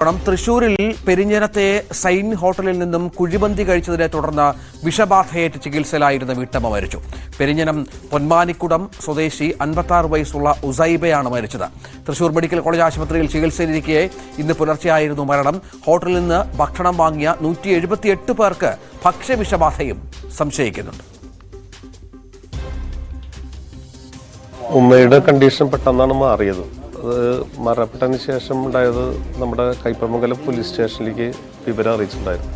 തൃശൂരിൽ പെരിഞ്ഞനത്തെ സൈൻ ഹോട്ടലിൽ നിന്നും കുഴിമന്തി കഴിച്ചതിനെ തുടർന്ന് വിഷബാധയേറ്റ് ചികിത്സയിലായിരുന്ന വീട്ടമ്മ മരിച്ചു. പെരിഞ്ഞനം പൊന്മാനിക്കുടം സ്വദേശി 56 വയസ്സുള്ള ഉസൈബയാണ് മരിച്ചത്. തൃശൂർ മെഡിക്കൽ കോളേജ് ആശുപത്രിയിൽ ചികിത്സയിലിരിക്കെ ഇന്ന് പുലർച്ചെയായിരുന്നു മരണം. ഹോട്ടലിൽ നിന്ന് ഭക്ഷണം വാങ്ങിയ 178 പേർക്ക് ഭക്ഷ്യവിഷബാധയും സംശയിക്കുന്നുണ്ട്. ഉമ്മയുടെ കണ്ടീഷൻ പെട്ടെന്നാണ് മാറിയത്. അത് മരണപ്പെട്ടതിന് ശേഷം ഉണ്ടായത് നമ്മുടെ കയ്പമംഗലം പോലീസ് സ്റ്റേഷനിലേക്ക് വിവരം അറിയിച്ചിട്ടുണ്ടായിരുന്നു.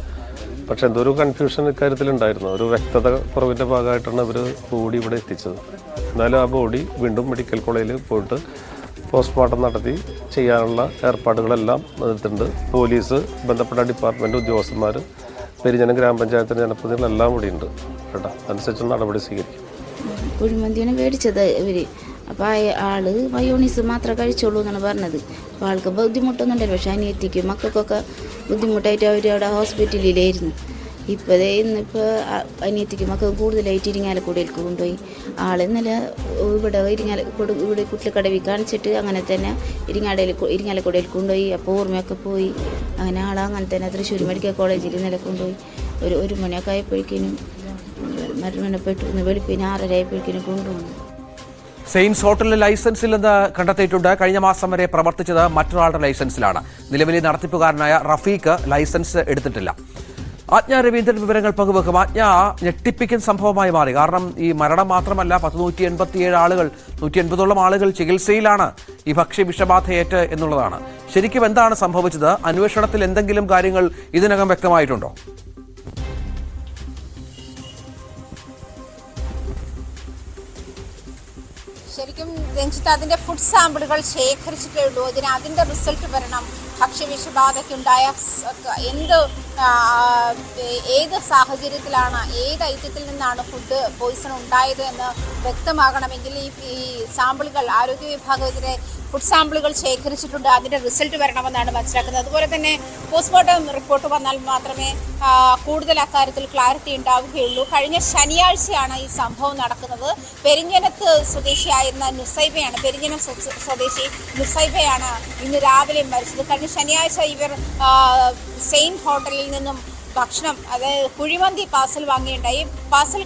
പക്ഷെ എന്തോ ഒരു കൺഫ്യൂഷൻ ഇക്കാര്യത്തിലുണ്ടായിരുന്നു. ഒരു വ്യക്തത കുറവിൻ്റെ ഭാഗമായിട്ടാണ് അവർ ബോഡി ഇവിടെ എത്തിച്ചത്. എന്നാലും ആ ബോഡി വീണ്ടും മെഡിക്കൽ കോളേജിൽ പോയിട്ട് പോസ്റ്റ്മോർട്ടം നടത്തി ചെയ്യാനുള്ള ഏർപ്പാടുകളെല്ലാം നടത്തുന്നുണ്ട്. പോലീസ്, ബന്ധപ്പെട്ട ഡിപ്പാർട്ട്മെൻറ്റ് ഉദ്യോഗസ്ഥന്മാർ, പെരിഞ്ഞനം ഗ്രാമപഞ്ചായത്തിൻ്റെ ജനപ്രതിനിധികളെല്ലാം കൂടി ഉണ്ട് കേട്ടോ. അതനുസരിച്ച് നടപടി സ്വീകരിക്കും. കുഴിമന്തിയാണ് മേടിച്ചത് ഇവർ. അപ്പോൾ ആള് മയോണീസ് മാത്രമേ കഴിച്ചോളൂ എന്നാണ് പറഞ്ഞത്. അപ്പോൾ ആൾക്ക് ബുദ്ധിമുട്ടൊന്നും ഉണ്ടല്ലോ. പക്ഷേ അനിയത്തിക്കും മക്കൾക്കൊക്കെ ബുദ്ധിമുട്ടായിട്ട് അവർ അവിടെ ഹോസ്പിറ്റലിലായിരുന്നു. ഇന്നിപ്പോൾ അനിയത്തിക്കും മക്കൾക്ക് കൂടുതലായിട്ട് ഇരിങ്ങാലക്കുടയിലേക്ക് കൊണ്ടുപോയി. ഇന്നലെ ഇവിടെ കുട്ടിലക്കടവിൽ കാണിച്ചിട്ട് അങ്ങനെ തന്നെ ഇരിങ്ങാലക്കുടയിൽ കൊണ്ടുപോയി. അപ്പോൾ ഓർമ്മയൊക്കെ പോയി. അങ്ങനെ അങ്ങനെ തന്നെ തൃശ്ശൂർ മെഡിക്കൽ കോളേജിൽ ഇന്നലെ കൊണ്ടുപോയി. ഒരു മണിയൊക്കെ ആയപ്പോഴേക്കിനും മരണപ്പെട്ടു. വെളുപ്പിന് 6:30 ആയപ്പോഴേക്കിനും കൊണ്ടുപോകുന്നു. സെയിൻസ് ഹോട്ടലിൽ ലൈസൻസിൽ നിന്ന് കണ്ടെത്തിയിട്ടുണ്ട്. കഴിഞ്ഞ മാസം വരെ പ്രവർത്തിച്ചത് മറ്റൊരാളുടെ ലൈസൻസിലാണ്. നിലവിലെ നടത്തിപ്പുകാരനായ റഫീഖ് ലൈസൻസ് എടുത്തിട്ടില്ല. ആജ്ഞ രവീന്ദ്രൻ വിവരങ്ങൾ പങ്കുവെക്കും. ആജ്ഞ ഞെട്ടിപ്പിക്കുന്ന സംഭവമായി മാറി. കാരണം ഈ മരണം മാത്രമല്ല, 187 ആളുകൾ, 180ഓളം ആളുകൾ ചികിത്സയിലാണ് ഈ ഭക്ഷ്യവിഷബാധയേറ്റ് എന്നുള്ളതാണ്. ശരിക്കും എന്താണ് സംഭവിച്ചത്? അന്വേഷണത്തിൽ എന്തെങ്കിലും കാര്യങ്ങൾ ഇതിനകം വ്യക്തമായിട്ടുണ്ടോ? ശരിക്കും രഞ്ജിത്ത്, അതിൻ്റെ ഫുഡ് സാമ്പിളുകൾ ശേഖരിച്ചിട്ടേ ഉള്ളൂ. അതിൻ്റെ റിസൾട്ട് വരണം. ഭക്ഷ്യവിഷബാധയ്ക്കുണ്ടായ ഏത് സാഹചര്യത്തിലാണ്, ഏത് ഐറ്റത്തിൽ നിന്നാണ് ഫുഡ് പോയിസൺ ഉണ്ടായത് എന്ന് വ്യക്തമാകണമെങ്കിൽ ഈ സാമ്പിളുകൾ ആരോഗ്യ വിഭാഗത്തിലെ ഫുഡ് സാമ്പിളുകൾ ശേഖരിച്ചിട്ടുണ്ട്. അതിൻ്റെ റിസൾട്ട് വരണമെന്നാണ് മനസ്സിലാക്കുന്നത്. അതുപോലെ തന്നെ പോസ്റ്റ്മോർട്ടം റിപ്പോർട്ട് വന്നാൽ മാത്രമേ കൂടുതൽ അക്കാര്യത്തിൽ ക്ലാരിറ്റി ഉണ്ടാവുകയുള്ളൂ. കഴിഞ്ഞ ശനിയാഴ്ചയാണ് ഈ സംഭവം നടക്കുന്നത്. പെരിഞ്ഞനത്ത് സ്വദേശിയായിരുന്ന നുസൈബയാണ്, പെരിഞ്ഞനം സ്വദേശി നുസൈബയാണ് ഇന്ന് രാവിലെ മരിച്ചത്. കഴിഞ്ഞ ശനിയാഴ്ച ഇവർ സെയിൻ ഹോട്ടലിൽ നിന്നും ഭക്ഷണം, അതായത് കുഴിമന്തി പാർസൽ വാങ്ങിയിട്ടുണ്ടായി. പാർസൽ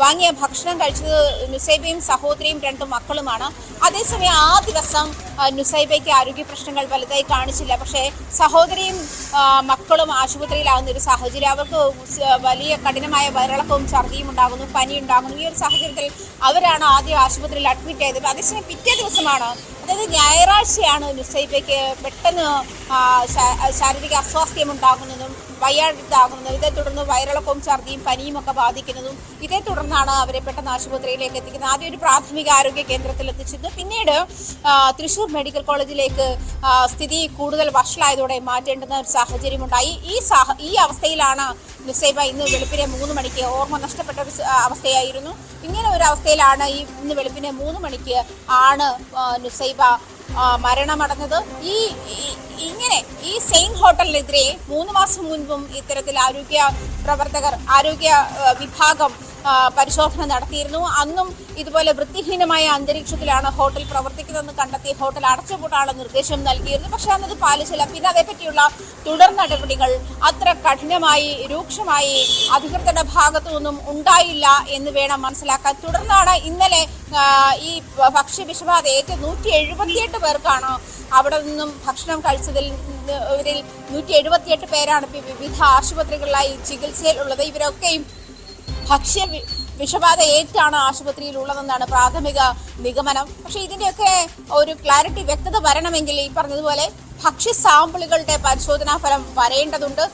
വാങ്ങിയ ഭക്ഷണം കഴിച്ചത് നുസൈബയും സഹോദരിയും 2 മക്കളുമാണ്. അതേസമയം ആ ദിവസം നുസൈബയ്ക്ക് ആരോഗ്യ പ്രശ്നങ്ങൾ വലുതായി കാണിച്ചില്ല. പക്ഷേ സഹോദരിയും മക്കളും ആശുപത്രിയിലാകുന്ന ഒരു സാഹചര്യം. അവർക്ക് വലിയ കഠിനമായ വയറിളക്കവും ഛർദിയും ഉണ്ടാകുന്നു, പനി ഉണ്ടാകുന്നു. ഈ ഒരു സാഹചര്യത്തിൽ അവരാണ് ആദ്യം ആശുപത്രിയിൽ അഡ്മിറ്റ് ചെയ്തത്. അതേസമയം പിറ്റേ ദിവസമാണ്, അതായത് ഞായറാഴ്ചയാണ് നുസൈബയ്ക്ക് പെട്ടെന്ന് ശാരീരിക അസ്വാസ്ഥ്യം ഉണ്ടാകുന്നതും വയ്യാതാകുന്നതും. ഇതേ തുടർന്ന് വയറിളക്കവും ഛർദിയും പനിയും ഒക്കെ ബാധിക്കുന്നതും. ഇതേ തുടർന്നാണ് അവരെ പെട്ടെന്ന് ആശുപത്രിയിലേക്ക് എത്തിക്കുന്നത്. ആദ്യം ഒരു പ്രാഥമിക ആരോഗ്യ കേന്ദ്രത്തിൽ എത്തിച്ചിരുന്നു. പിന്നീട് തൃശ്ശൂർ മെഡിക്കൽ കോളേജിലേക്ക് സ്ഥിതി കൂടുതൽ വഷളായതോടെ മാറ്റേണ്ടുന്ന ഒരു സാഹചര്യം ഉണ്ടായി. ഈ അവസ്ഥയിലാണ് നുസൈബ ഇന്ന് വെളുപ്പിനെ 3 മണിക്ക്, ഓർമ്മ നഷ്ടപ്പെട്ട ഒരു അവസ്ഥയായിരുന്നു. ഇങ്ങനെ ഒരു അവസ്ഥയിലാണ് ഇന്ന് വെളുപ്പിനെ 3 മണിക്ക് ആണ് നുസൈബ മരണമടഞ്ഞത്. ഈ സെയിൻ ഹോട്ടലിനെതിരെ 3 മാസം മുൻപും ഇത്തരത്തിൽ ആരോഗ്യ വിഭാഗം പരിശോധന നടത്തിയിരുന്നു. അന്നും ഇതുപോലെ വൃത്തിഹീനമായ അന്തരീക്ഷത്തിലാണ് ഹോട്ടൽ പ്രവർത്തിക്കുന്നതെന്ന് കണ്ടെത്തി ഹോട്ടൽ അടച്ചുപൂട്ടാനുള്ള നിർദ്ദേശം നൽകിയിരുന്നു. പക്ഷെ അന്നത് പാലിച്ചില്ല. പിന്നെ അതേപ്പറ്റിയുള്ള തുടർ നടപടികൾ അത്ര കഠിനമായി, രൂക്ഷമായി അധികൃതരുടെ ഭാഗത്തു നിന്നും ഉണ്ടായില്ല എന്ന് വേണം മനസ്സിലാക്കാൻ. തുടർന്നാണ് ഇന്നലെ ഈ ഭക്ഷ്യവിഷബാധ ഏറ്റ 178 പേർക്കാണ് അവിടെ നിന്നും ഭക്ഷണം കഴിച്ചതിൽ 178 പേരാണ് വിവിധ ആശുപത്രികളിലായി ചികിത്സയിൽ ഉള്ളത്. ഇവരൊക്കെയും വിഷബാധ ഏറ്റാണ് ആശുപത്രിയിൽ ഉള്ളതെന്നാണ് പ്രാഥമിക നിഗമനം. പക്ഷേ ഇതിൻ്റെയൊക്കെ ഒരു ക്ലാരിറ്റി, വ്യക്തത വരണമെങ്കിൽ ഈ പറഞ്ഞതുപോലെ ഭക്ഷ്യ സാമ്പിളുകളുടെ പരിശോധനാ ഫലം വരേണ്ടതുണ്ട്.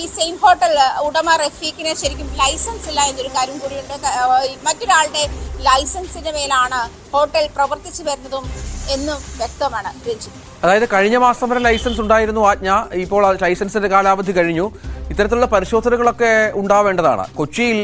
ഈ സെയിൻ ഹോട്ടൽ ഉടമ റഫീഖിന് ശരിക്കും ലൈസൻസ് ഇല്ല എന്നൊരു കാര്യം കൂടിയുണ്ട്. മറ്റൊരാളുടെ ലൈസൻസിന്റെ മേലാണ് ഹോട്ടൽ പ്രവർത്തിച്ചു വരുന്നതും എന്നും വ്യക്തമാണ്. രഞ്ജിത്ത്, അതായത് കഴിഞ്ഞ മാസം വരെ ലൈസൻസ് ഉണ്ടായിരുന്നു ആജ്ഞ. ഇപ്പോൾ ലൈസൻസിന്റെ കാലാവധി കഴിഞ്ഞു. ഇത്തരത്തിലുള്ള പരിശോധനകളൊക്കെ ഉണ്ടാവേണ്ടതാണ്. കൊച്ചിയിൽ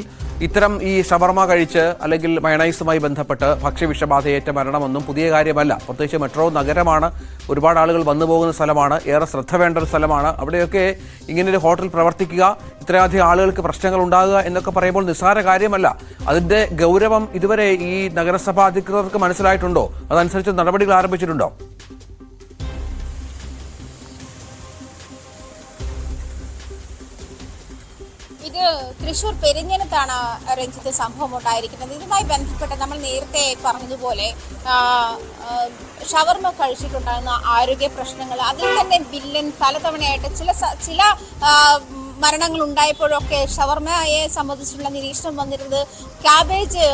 ഇത്തരം ഈ ഷവർമ കഴിച്ച് അല്ലെങ്കിൽ മയണൈസുമായി ബന്ധപ്പെട്ട് ഭക്ഷ്യവിഷബാധയേറ്റ മരണമൊന്നും പുതിയ കാര്യമല്ല. പ്രത്യേകിച്ച് മെട്രോ നഗരമാണ്, ഒരുപാട് ആളുകൾ വന്നു പോകുന്ന സ്ഥലമാണ്, ഏറെ ശ്രദ്ധ വേണ്ട ഒരു സ്ഥലമാണ്. അവിടെയൊക്കെ ഇങ്ങനൊരു ഹോട്ടൽ പ്രവർത്തിക്കുക, ഇത്രയധികം ആളുകൾക്ക് പ്രശ്നങ്ങൾ ഉണ്ടാകുക എന്നൊക്കെ പറയുമ്പോൾ നിസ്സാര കാര്യമല്ല. അതിൻ്റെ ഗൗരവം ഇതുവരെ ഈ നഗരസഭാ അധികൃതർക്ക് മനസ്സിലായിട്ടുണ്ടോ? അതനുസരിച്ച് നടപടികൾ ആരംഭിച്ചിട്ടുണ്ടോ? ഇത് തൃശ്ശൂർ പെരിഞ്ഞനത്താണ് രഞ്ജിത്ത് സംഭവം ഉണ്ടായിരിക്കുന്നത്. ഇതുമായി ബന്ധപ്പെട്ട് നമ്മൾ നേരത്തെ പറഞ്ഞതുപോലെ ഷവർമ കഴിച്ചിട്ടുണ്ടാകുന്ന ആരോഗ്യ പ്രശ്നങ്ങൾ, അതിൽ തന്നെ വില്ലൻ പലതവണയായിട്ട് ചില മരണങ്ങൾ ഉണ്ടായപ്പോഴൊക്കെ ഷവർമയെ സംബന്ധിച്ചുള്ള നിരീക്ഷണം വന്നിരുന്നത് ക്യാബേജ്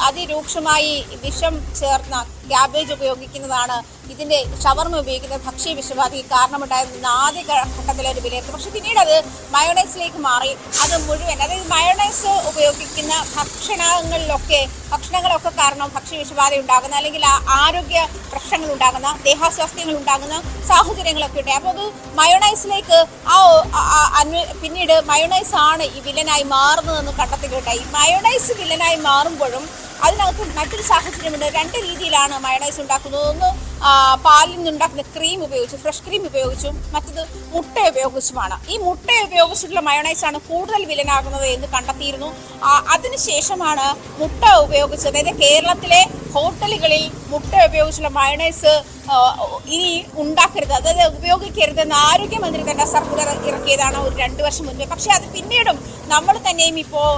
അതിരൂക്ഷമായി വിഷം ചേർന്ന ക്യാബേജ് ഉപയോഗിക്കുന്നതാണ് ഇതിന്റെ ഷവർമ ഉപയോഗിക്കുന്ന ഭക്ഷ്യ വിഷബാധയ്ക്ക് കാരണമുണ്ടായിരുന്ന ആദ്യ ഘട്ടത്തിലെ ഒരു വിലയിരുത്തൽ. പക്ഷെ പിന്നീട് അത് മയോണൈസിലേക്ക് മാറി. അത് മുഴുവൻ, അതായത് മയോണൈസ് ഉപയോഗിക്കുന്ന ഭക്ഷണങ്ങളൊക്കെ കാരണം ഭക്ഷ്യ വിഷബാധ ഉണ്ടാകുന്ന അല്ലെങ്കിൽ ആരോഗ്യ പ്രശ്നങ്ങൾ ഉണ്ടാകുന്ന ദേഹാസ്വാസ്ഥ്യങ്ങൾ ഉണ്ടാകുന്ന സാഹചര്യങ്ങളൊക്കെ ഉണ്ട്. അപ്പോൾ അത് മയോണൈസിലേക്ക് പിന്നീട് മയോണൈസ് ആണ് ഈ വില്ലനായി മാറുന്നതെന്ന് കണ്ടെത്തുകയുണ്ടായി. മയോണൈസ് വില്ലനായി മാറുമ്പോഴും അതിനകത്ത് മറ്റൊരു സാഹചര്യമുണ്ട്. രണ്ട് രീതിയിലാണ് മയോണൈസ് ഉണ്ടാക്കുന്നത്. ഒന്ന് പാലിൽ നിന്നുണ്ടാക്കുന്ന ക്രീം ഉപയോഗിച്ച്, ഫ്രഷ് ക്രീം ഉപയോഗിച്ചും മറ്റത് മുട്ട ഉപയോഗിച്ചുമാണ്. ഈ മുട്ട ഉപയോഗിച്ചിട്ടുള്ള മയോണൈസാണ് കൂടുതൽ വില്ലനാകുന്നത് എന്ന് കണ്ടെത്തിയിരുന്നു. അതിനുശേഷമാണ് മുട്ട ഉപയോഗിച്ച്, അതായത് കേരളത്തിലെ ഹോട്ടലുകളിൽ മുട്ട ഉപയോഗിച്ചുള്ള മയോണൈസ് ഇനി ഉണ്ടാക്കരുത്, അതായത് ഉപയോഗിക്കരുതെന്ന് ആരോഗ്യമന്ത്രി തന്നെ സർക്കുലർ ഇറക്കിയതാണ് ഒരു 2 വർഷം മുൻപേ. പക്ഷെ അത് പിന്നീടും നമ്മൾ തന്നെയും ഇപ്പോൾ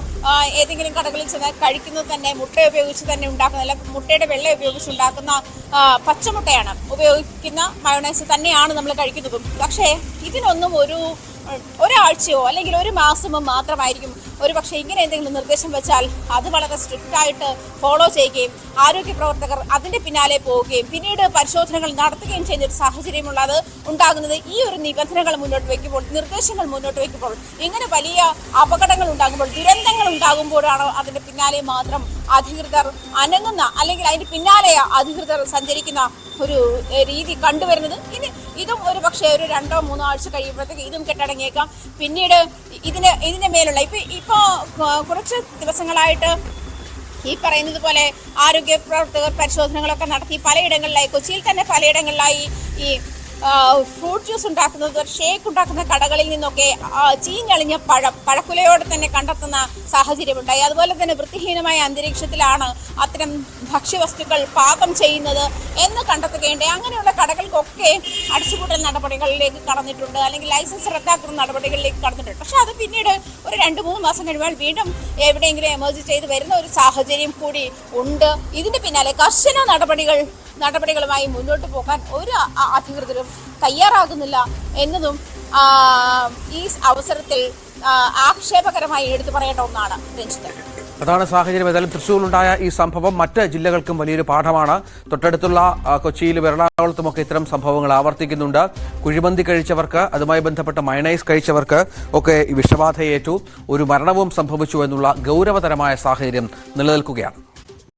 ഏതെങ്കിലും കടകളിൽ ചെന്ന് കഴിക്കുന്നത് തന്നെ മുട്ട ഉപയോഗിച്ച് തന്നെ ഉണ്ടാക്കുന്ന, അല്ല മുട്ടയുടെ വെള്ള ഉപയോഗിച്ച് ഉണ്ടാക്കുന്ന പച്ചമുട്ടയാണ് ഉപയോഗിക്കുന്ന മയോണൈസ് തന്നെയാണ് നമ്മൾ കഴിക്കുന്നതും. പക്ഷേ ഇതിനൊന്നും ഒരാഴ്ചയോ അല്ലെങ്കിൽ ഒരു മാസമോ മാത്രമായിരിക്കും ഒരു പക്ഷേ ഇങ്ങനെ എന്തെങ്കിലും നിർദ്ദേശം വെച്ചാൽ അത് വളരെ സ്ട്രിക്റ്റ് ആയിട്ട് ഫോളോ ചെയ്യുകയും ആരോഗ്യ പ്രവർത്തകർ അതിൻ്റെ പിന്നാലെ പോവുകയും പിന്നീട് പരിശോധനകൾ നടത്തുകയും ചെയ്യുന്ന ഒരു സാഹചര്യമുള്ളത് ഉണ്ടാകുന്നത് ഈ ഒരു നിബന്ധനകൾ മുന്നോട്ട് വയ്ക്കുമ്പോൾ, നിർദ്ദേശങ്ങൾ മുന്നോട്ട് വയ്ക്കുമ്പോൾ, ഇങ്ങനെ വലിയ അപകടങ്ങൾ ഉണ്ടാകുമ്പോൾ, ദുരന്തങ്ങൾ ഉണ്ടാകുമ്പോഴാണ് അതിൻ്റെ പിന്നാലെ മാത്രം അധികൃതർ അനങ്ങുന്ന, അല്ലെങ്കിൽ അതിൻ്റെ പിന്നാലെ അധികൃതർ സഞ്ചരിക്കുന്ന ഒരു രീതി കണ്ടുവരുന്നത്. ഇതും ഒരു പക്ഷേ ഒരു 2-3 ആഴ്ച കഴിയുമ്പോഴത്തേക്ക് ഇതും കെട്ടടങ്ങിയേക്കാം. പിന്നീട് ഇതിന്റെ മേലുള്ള ഇപ്പോൾ കുറച്ച് ദിവസങ്ങളായിട്ട് ഈ പറയുന്നത് പോലെ ആരോഗ്യ പ്രവർത്തകർ പരിശോധനകളൊക്കെ നടത്തി പലയിടങ്ങളിലായി, കൊച്ചിയിൽ തന്നെ പലയിടങ്ങളിലായി ഈ ഫ്രൂട്ട് ജ്യൂസ് ഉണ്ടാക്കുന്നത്, ഷേക്ക് ഉണ്ടാക്കുന്ന കടകളിൽ നിന്നൊക്കെ ചീഞ്ഞളിഞ്ഞ പഴക്കുലയോടെ തന്നെ കണ്ടെത്തുന്ന സാഹചര്യമുണ്ടായി. അതുപോലെ തന്നെ വൃത്തിഹീനമായ അന്തരീക്ഷത്തിലാണ് അത്തരം ഭക്ഷ്യവസ്തുക്കൾ പാകം ചെയ്യുന്നത് എന്ന് കണ്ടെത്തുകയുണ്ടായി. അങ്ങനെയുള്ള കടകൾക്കൊക്കെ അടച്ചുപൂട്ടൽ നടപടികളിലേക്ക് കടന്നിട്ടുണ്ട്, അല്ലെങ്കിൽ ലൈസൻസ് റദ്ദാക്കുന്ന നടപടികളിലേക്ക് കടന്നിട്ടുണ്ട്. പക്ഷെ അത് പിന്നീട് ഒരു 2-3 മാസം കഴിയുമ്പോൾ വീണ്ടും എവിടെയെങ്കിലും എമർജ് ചെയ്ത് വരുന്ന ഒരു സാഹചര്യം കൂടി ഉണ്ട്. ഇതിന്റെ പിന്നാലെ കർശന നടപടികളുമായി മുന്നോട്ട് പോകാൻ ഒരു അധികൃതരും തയ്യാറാകുന്നില്ല എന്നതും ഈ അവസരത്തിൽ ആക്ഷേപകരമായി എടുത്തു പറയേണ്ട ഒന്നാണ്. രഞ്ജിത്ത്, അതാണ് സാഹചര്യം. ഏതായാലും തൃശ്ശൂരിലുണ്ടായ ഈ സംഭവം മറ്റ് ജില്ലകൾക്കും വലിയൊരു പാഠമാണ്. തൊട്ടടുത്തുള്ള കൊച്ചിയിലും എറണാകുളത്തുമൊക്കെ ഇത്തരം സംഭവങ്ങൾ ആവർത്തിക്കുന്നുണ്ട്. കുഴിമന്തി കഴിച്ചവർക്ക്, അതുമായി ബന്ധപ്പെട്ട മയണൈസ് കഴിച്ചവർക്ക് ഒക്കെ ഈ വിഷബാധയേറ്റു, ഒരു മരണവും സംഭവിച്ചു എന്നുള്ള ഗൗരവതരമായ സാഹചര്യം നിലനിൽക്കുകയാണ്.